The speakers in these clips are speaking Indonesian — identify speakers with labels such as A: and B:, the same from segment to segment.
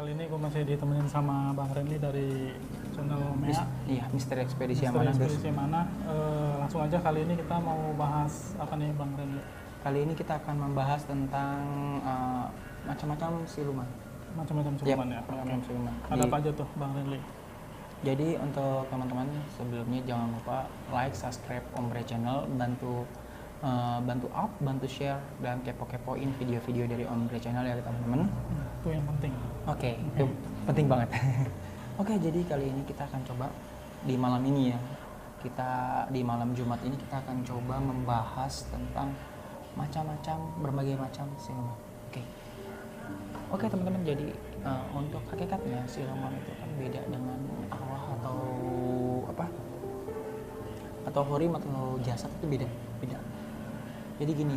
A: Kali ini gue masih ditemenin sama Bang Renly dari channel MEA.
B: Iya, Misteri Ekspedisi
A: Misteri
B: Amanah.
A: Ekspedisi Amanah. Langsung aja kali ini kita mau bahas apa nih Bang Renly?
B: Kali ini kita akan membahas tentang macam-macam siluman.
A: Macam-macam siluman ya.
B: Macam-macam siluman.
A: Ada apa aja tuh Bang Renly?
B: Jadi untuk teman-teman sebelumnya jangan lupa like, subscribe Ombre Channel, bantu up, bantu share dan kepo-kepoin video-video dari Ombre Channel ya teman-teman.
A: Itu yang penting.
B: Oke, itu penting banget. Oke, jadi kali ini kita akan coba di malam ini ya. Kita di malam Jumat ini kita akan coba membahas tentang macam-macam berbagai macam siluman. Oke teman-teman, jadi untuk hakikatnya siluman itu kan beda dengan arwah atau horim atau jasad itu beda. Jadi gini,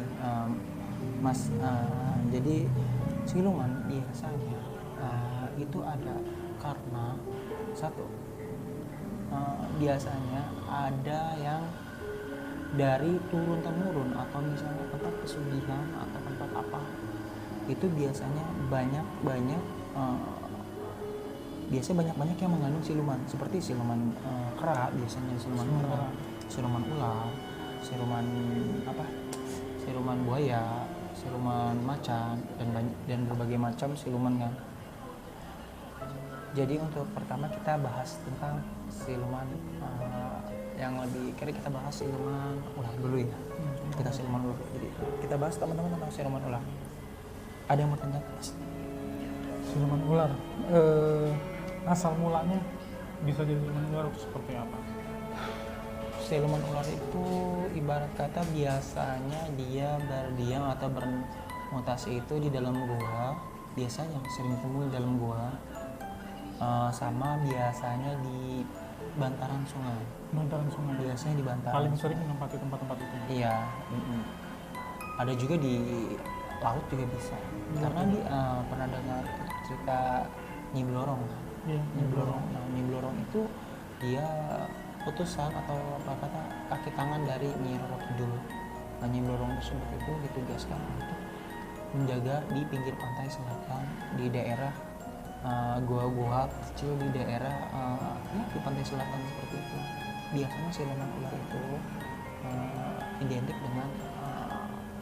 B: Mas, jadi siluman biasanya itu ada karena satu, biasanya ada yang dari turun temurun atau misalnya tempat pesugihan atau tempat apa itu biasanya banyak yang mengandung siluman, seperti siluman kera, biasanya siluman kera, siluman ular, siluman buaya, siluman macan dan berbagai macam siluman kan. Jadi untuk pertama kita bahas tentang siluman yang lebih kita bahas siluman ular dulu ya. Kita siluman ular. Jadi kita bahas teman-teman tentang siluman ular. Ada yang mau tanya?
A: Siluman ular. Asal mulanya bisa jadi siluman ular itu seperti apa?
B: Siluman ular itu ibarat kata biasanya dia berdiam atau bermutasi itu di dalam gua, biasanya sering temui di dalam gua, sama biasanya di bantaran sungai.
A: Bantaran sungai.
B: Biasanya di bantaran.
A: Paling sering menempati tempat-tempat itu.
B: Iya. Ada juga di laut juga bisa. Karena di pernah dengar cerita Nyi Blorong.
A: Iya, Nyi Blorong.
B: Nah, Nyi Blorong itu dia utusan atau kaki tangan dari Nyi Roro Kidul. Nah, Nyi Blorong tersebut itu ditugaskan untuk menjaga di pinggir pantai selatan di daerah gua-gua kecil di daerah di pantai selatan seperti itu. Biasanya siluman ular itu identik dengan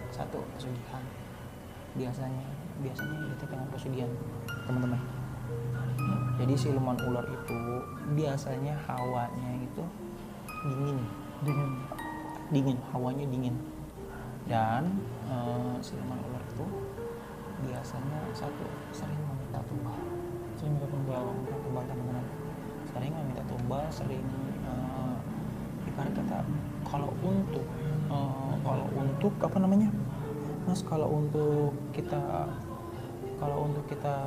B: satu pesugihan. Biasanya identik dengan pesugihan, teman-teman. Jadi siluman ular itu biasanya hawanya itu dingin, hawanya dingin. Dan siluman ular itu biasanya satu sering meminta tumbal. Teman-teman. Sering meminta tumbal, sering ibarat kata kalau untuk Mas, kalau untuk kita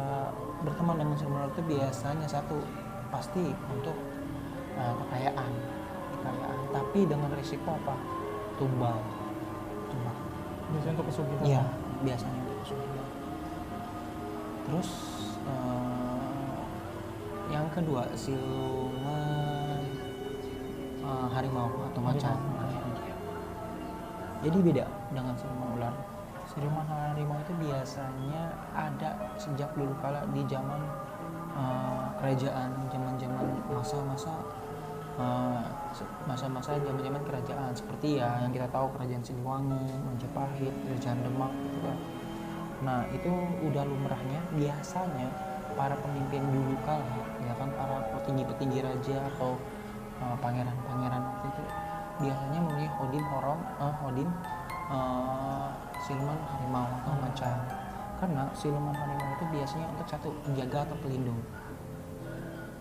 B: berteman dengan siluman ular itu biasanya satu pasti untuk kekayaan, tapi dengan risiko apa? Tumbal.
A: Biasanya untuk pesugihan.
B: Iya, biasanya untuk pesugihan. Terus yang kedua siluman harimau atau macan. Jadi beda dengan siluman ular. Siluman harimau itu biasanya ada sejak dulu kala di zaman kerajaan, zaman masa-masa zaman kerajaan, seperti ya yang kita tahu kerajaan Siliwangi, Majapahit, kerajaan Demak gitu kan. Nah, itu udah lumrahnya biasanya para pemimpin dulu kala, ya kan, para petinggi raja atau pangeran waktu itu biasanya memilih Odin siluman harimau atau macan, karena siluman harimau itu biasanya untuk satu penjaga atau pelindung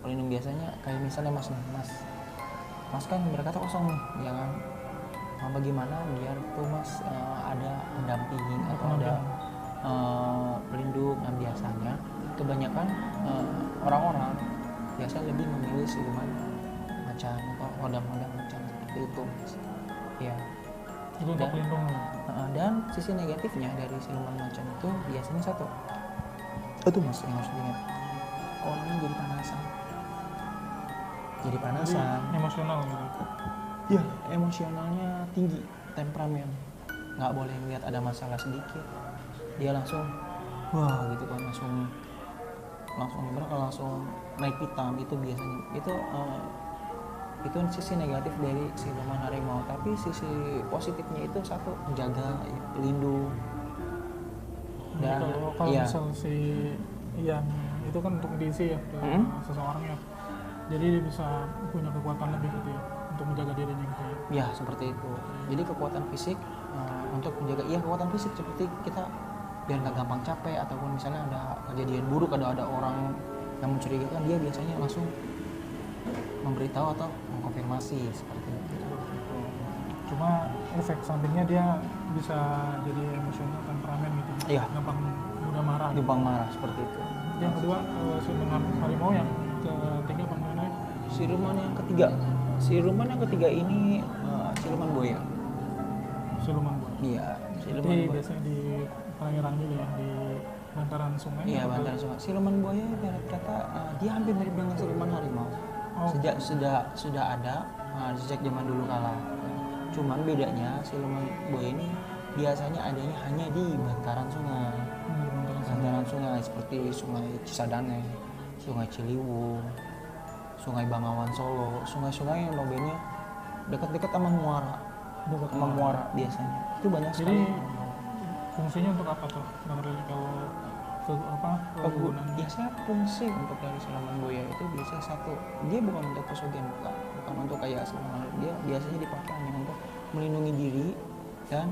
B: biasanya kayak misalnya mas kan berkata kosong nih, ya kan. Nah, bagaimana biar tuh mas ada pendamping atau ada pelindung. Nah, biasanya kebanyakan orang-orang biasa lebih memilih siluman macan atau hodam-hodam macan seperti itu, mas. Ya.
A: Itu untuk pelindung.
B: Dan sisi negatifnya dari siluman macan itu biasanya satu, itu mas yang harus diingat, orangnya jadi panasan,
A: emosional gitu.
B: Ya, emosionalnya tinggi, temperamen, nggak boleh ngeliat ada masalah sedikit dia langsung wah gitu kan, langsung langsung naik pitam itu biasanya itu sisi negatif dari siluman harimau. Tapi sisi positifnya itu satu, menjaga, pelindung.
A: Jadi
B: Dan
A: kalau
B: iya,
A: misal si yang itu kan untuk diisi ya ke seseorang ya, jadi dia bisa punya kekuatan lebih gitu ya untuk menjaga dirinya gitu ya.
B: ya seperti itu. Jadi kekuatan fisik untuk menjaga, iya kekuatan fisik seperti kita biar nggak gampang capek, ataupun misalnya ada kejadian buruk, ada orang yang mencurigakan, dia biasanya langsung memberitahu atau mengkonfirmasi seperti itu.
A: Cuma efek sampingnya dia bisa jadi emosional, temperamen gitu.
B: Iya.
A: Gampang mudah marah.
B: Gampang marah seperti itu.
A: Yang kedua siluman harimau, yang ketiga apa namanya?
B: Siluman yang ketiga ini siluman buaya.
A: Siluman buaya.
B: Iya, siluman
A: Jadi
B: buaya.
A: biasanya di perairan juga ya, di bantaran sungai.
B: Iya,
A: atau-
B: bantaran sungai. Siluman buaya ibarat kata dia hampir mirip dengan siluman harimau.
A: Oh.
B: Sejak sudah ada sejak zaman dulu kala. Cuman bedanya siluman buaya ini biasanya adanya hanya di bantaran sungai. Bantaran sungai seperti Sungai Cisadane, Sungai Ciliwung, Sungai Bangawan Solo, sungai-sungai yang notabene dekat-dekat sama muara.
A: Dekat
B: Sama muara biasanya. Itu banyak
A: Jadi
B: sekali.
A: fungsinya untuk apa tuh? Bang Rili, kalau kegunaan?
B: Biasanya fungsi untuk dari siluman buaya itu biasanya satu, dia bukan untuk pesugihan, bukan untuk kayak siluman, dia biasanya dipakai hanya untuk melindungi diri dan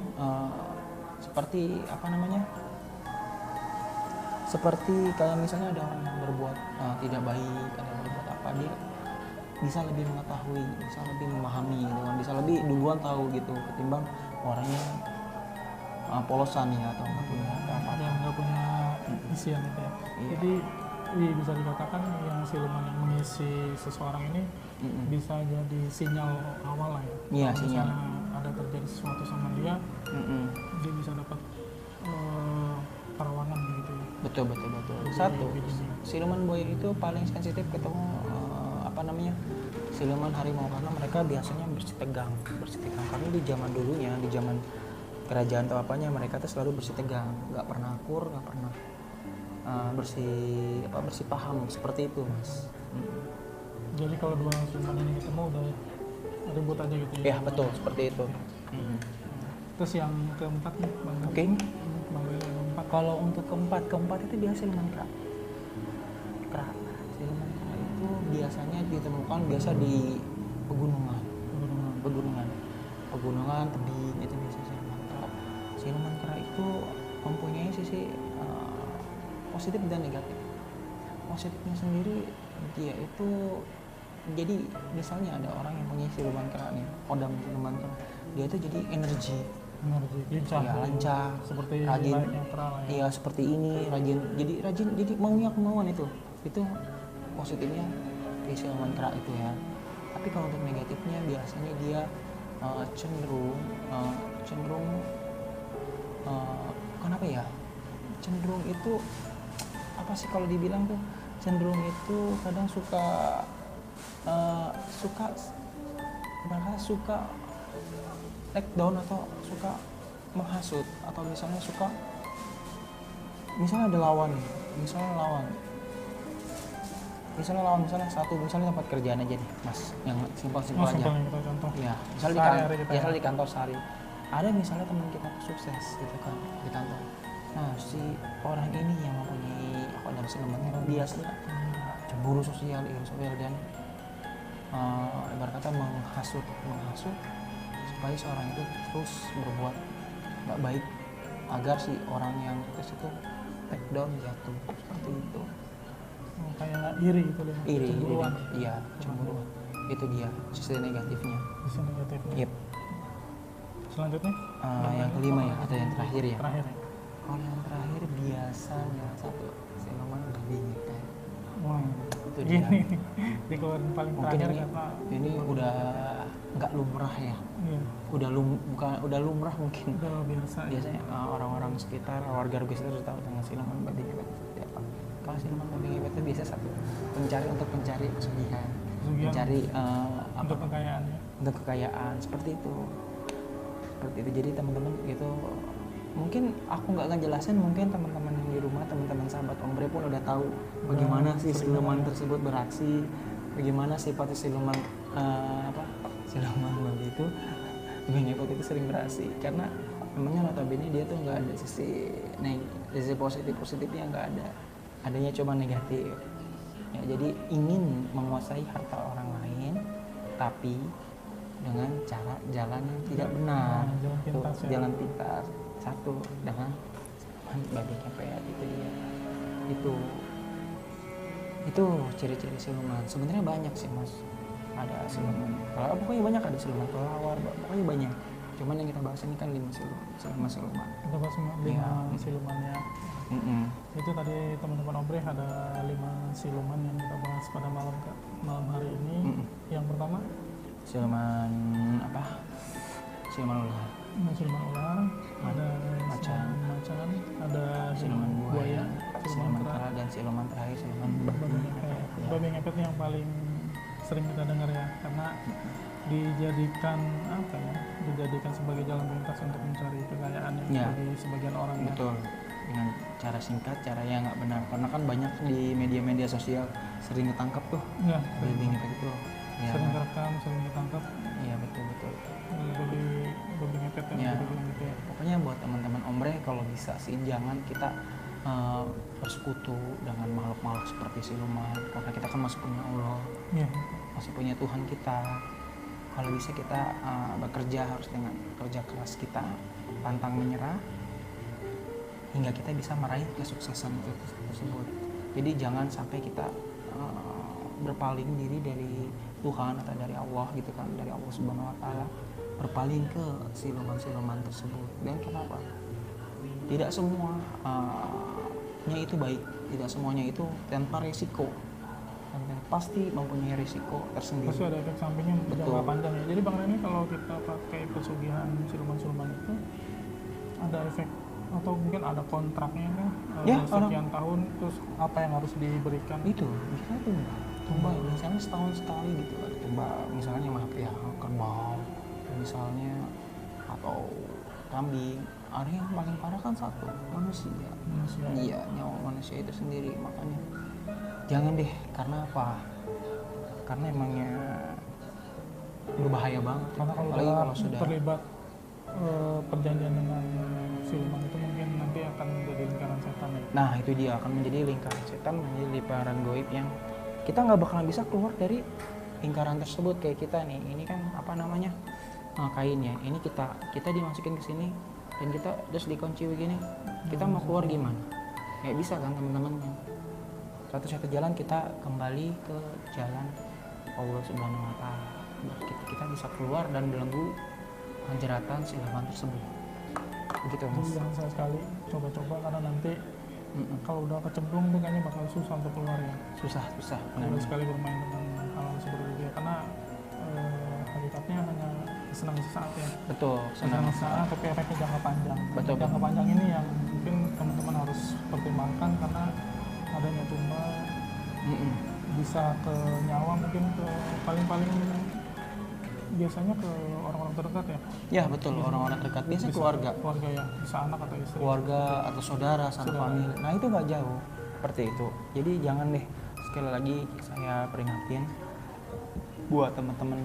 B: seperti apa namanya, seperti kayak misalnya ada orang yang berbuat tidak baik, ada berbuat apa, dia bisa lebih mengetahui, bisa lebih memahami gitu kan, bisa lebih duluan tahu gitu ketimbang orangnya polosan ya, atau nggak punya apa-apa.
A: Yang nggak punya isian itu ya.
B: Iya.
A: Jadi bisa dikatakan yang siluman yang mengisi seseorang ini bisa jadi sinyal awal lah ya.
B: Iya,
A: Kalau
B: sinyal.
A: misalnya ada terjadi sesuatu sama dia, dia bisa dapat perawanan gitu ya.
B: Betul.
A: Jadi,
B: Satu,
A: begini.
B: siluman buaya itu paling sensitif ketemu siluman harimau, karena mereka biasanya bersih tegang karena di zaman dulunya, di zaman kerajaan atau apanya, mereka tuh selalu bersih tegang, nggak pernah akur, nggak pernah bersih paham seperti itu, Mas.
A: Jadi kalau dua siluman ini ketemu udah ribut aja gitu ya.
B: Ya betul, seperti itu.
A: Terus yang keempat nih, Bang.
B: Oke.
A: Bang Rili, yang keempat.
B: Kalau untuk keempat itu biasa siluman kera. Siluman kera itu biasanya ditemukan di pegunungan, tebing, itu biasa siluman kera. Siluman kera itu mempunyai sisi positif dan negatif. Positifnya sendiri, dia itu jadi misalnya ada orang yang punya siluman kera nih, kodam siluman kera, dia itu jadi energi,
A: lincah.
B: ya lancah,
A: Seperti
B: rajin.
A: layaknya kera lah ya.
B: Iya seperti ini, rajin, jadi maunya kemauan itu positifnya di siluman kera itu ya. Tapi kalau untuk negatifnya biasanya dia cenderung kenapa ya, cenderung itu apa sih kalau dibilang tuh, cenderung itu kadang suka take down, atau suka menghasut, atau misalnya ada lawan, misalnya tempat kerjaan aja nih, Mas, yang simpel-simpel aja.
A: Simpel yang kita contoh.
B: Ya,
A: Sehari-hari kita
B: misalnya
A: ya.
B: di kantor sehari. Ada misalnya teman kita sukses gitu kan di kantor. Nah, si orang ini yang mempunyai kodam siluman kera biasanya cemburu sosial, dan ibarat kata menghasut supaya seorang itu terus berbuat nggak baik agar si orang yang sukses itu take down, jatuh, seperti itu.
A: Kayak iri gitu loh. Cemburuan.
B: Iya, cemburuan. Itu dia sisi negatifnya.
A: Sisi negatifnya.
B: Yep.
A: Selanjutnya
B: Yang kelima ya, atau yang terakhir ya?
A: Terakhir ya.
B: Kalau yang terakhir biasanya satu siluman babi ngepet.
A: Wah,
B: Itu dia.
A: ini dikeluarin paling
B: Mungkin
A: terakhir
B: ini,
A: karena
B: ini udah nggak lumrah ya.
A: iya,
B: Udah lumrah mungkin.
A: udah biasa ya.
B: Biasanya orang-orang sekitar, warga sekitar sudah tahu tentang siluman babi ngepet seperti apa. Kalau siluman babi ngepet itu biasa satu, mencari pesugihan, mencari
A: untuk kekayaan ya.
B: untuk kekayaan, seperti itu. Jadi teman-teman itu mungkin aku nggak ngejelasin, mungkin teman-teman yang di rumah, teman-teman sahabat Ombre pun udah tahu bagaimana sih siluman tersebut beraksi, bagaimana sifat siluman siluman babi itu, babi ngepet itu sering beraksi, karena memangnya notabene dia tuh nggak ada sisi positifnya nggak ada, adanya cuma negatif. Ya, jadi ingin menguasai harta orang lain, tapi dengan cara jalan yang tidak benar, jalan pintas. Satu dengan babi ngepet itu dia. Itu ciri-ciri siluman. Sebenarnya banyak sih mas. Ada siluman, pokoknya banyak, ada siluman kelawar, pokoknya banyak. Cuman yang kita bahas ini kan 5 siluman.
A: Kita bahas 5 silumannya. Itu tadi teman-teman Ombre ada 5 siluman yang kita bahas pada malam hari ini. Yang pertama
B: siluman siluman ular.
A: Siluman ular, ada macan, ada siluman buaya,
B: siluman kera, dan siluman terakhir siluman babi ngepet.
A: Babi ngepet yang paling sering kita dengar ya, karena dijadikan sebagai jalan pintas untuk mencari kekayaan bagi sebagian orang.
B: Betul. Dengan cara singkat, cara yang nggak benar, karena kan banyak di media-media sosial sering ketangkap tuh babi ngepet itu.
A: Sering terekam, sering ditangkap.
B: Iya betul.
A: Babi ngepet gitu ya.
B: Pokoknya buat teman-teman Ombre, kalau bisa sih jangan kita bersekutu dengan makhluk-makhluk seperti siluman, karena kita kan masih punya Allah, masih punya Tuhan kita. Kalau bisa kita bekerja harus dengan kerja keras kita, pantang menyerah, hingga kita bisa meraih kesuksesan tersebut. Jadi jangan sampai kita berpaling diri dari Tuhan atau dari Allah gitu kan, dari Allah Subhanahu Wa Taala, berpaling ke siluman-siluman tersebut. Dan kenapa? Tidak semuanya itu baik, tidak semuanya itu tanpa resiko. Pasti mempunyai risiko tersendiri.
A: Pasti ada efek sampingnya jangka panjang ya. Jadi Bang Reni, kalau kita pakai pesugihan siluman-siluman itu ada efek atau mungkin ada kontraknya kan? Sekian tahun, terus apa yang harus diberikan?
B: Itu bisa tumbal misalnya setahun sekali gitu, ada tumbal misalnya kerbau misalnya, atau kambing. Ada yang paling parah kan satu manusia. Iya, nyawa manusia itu sendiri. Makanya jangan deh, karena apa? Karena emangnya berbahaya banget.
A: Karena kalau sudah terlibat perjanjian dengan siluman itu mungkin nanti akan menjadi lingkaran setan ya.
B: Nah itu dia, akan menjadi lingkaran setan, menjadi lingkaran goib yang kita nggak bakalan bisa keluar dari lingkaran tersebut. Kayak kita nih, ini kan kainnya, ini kita dimasukin ke sini dan kita terus dikunci begini, kita mau keluar gimana? Nggak bisa kan teman-teman. Satu-satu jalan kita kembali ke jalan Allah Subhanahu Wa Taala. Kita bisa keluar dan belenggu jeratan siluman tersebut. Begitu mas.
A: Jadi jangan sekali coba-coba, karena nanti kalau udah kecemplung tuh kayaknya bakal susah untuk keluar ya.
B: Susah.
A: Jangan sekali bermain dengan hal seperti itu ya, karena hakikatnya hanya senang sesaat ya.
B: Betul.
A: Senang sesaat, tapi efeknya jangka panjang.
B: Betul.
A: Jangka panjang ini yang mungkin teman-teman harus pertimbangkan, karena adanya tumbal bisa ke nyawa, mungkin ke paling biasanya ke orang-orang terdekat ya.
B: Ya betul, orang-orang terdekat, biasanya keluarga
A: ya, bisa anak atau istri,
B: keluarga atau saudara, famili. Nah itu nggak jauh seperti itu. Jadi jangan deh, sekali lagi saya peringatin buat teman-teman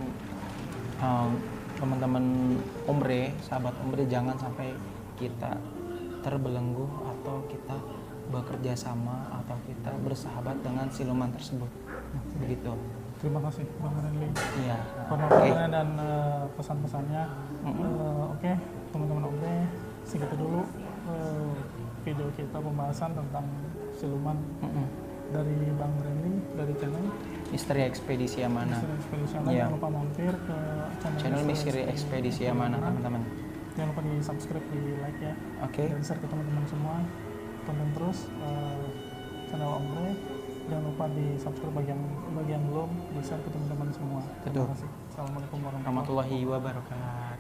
B: Ombre, sahabat Ombre, jangan sampai kita terbelenggu atau kita bekerja sama atau kita bersahabat dengan siluman tersebut. Begitu.
A: Terima kasih Bang Renly.
B: Iya.
A: Pemaparannya dan pesan-pesannya. Oke, teman-teman Ombre, segitu dulu video kita pembahasan tentang siluman dari Bang Renly dari channel
B: Misteri Ekspedisi Amanah.
A: Jangan lupa mampir ke
B: channel Misteri Ekspedisi Amanah teman-teman.
A: Jangan lupa di subscribe, di like ya. Dan share ke teman-teman semua. Tonton terus channel Ombre. Jangan lupa di subscribe bagi yang belum, di share ke teman-teman semua.
B: Betul.
A: Terima kasih. Assalamualaikum
B: warahmatullahi wabarakatuh.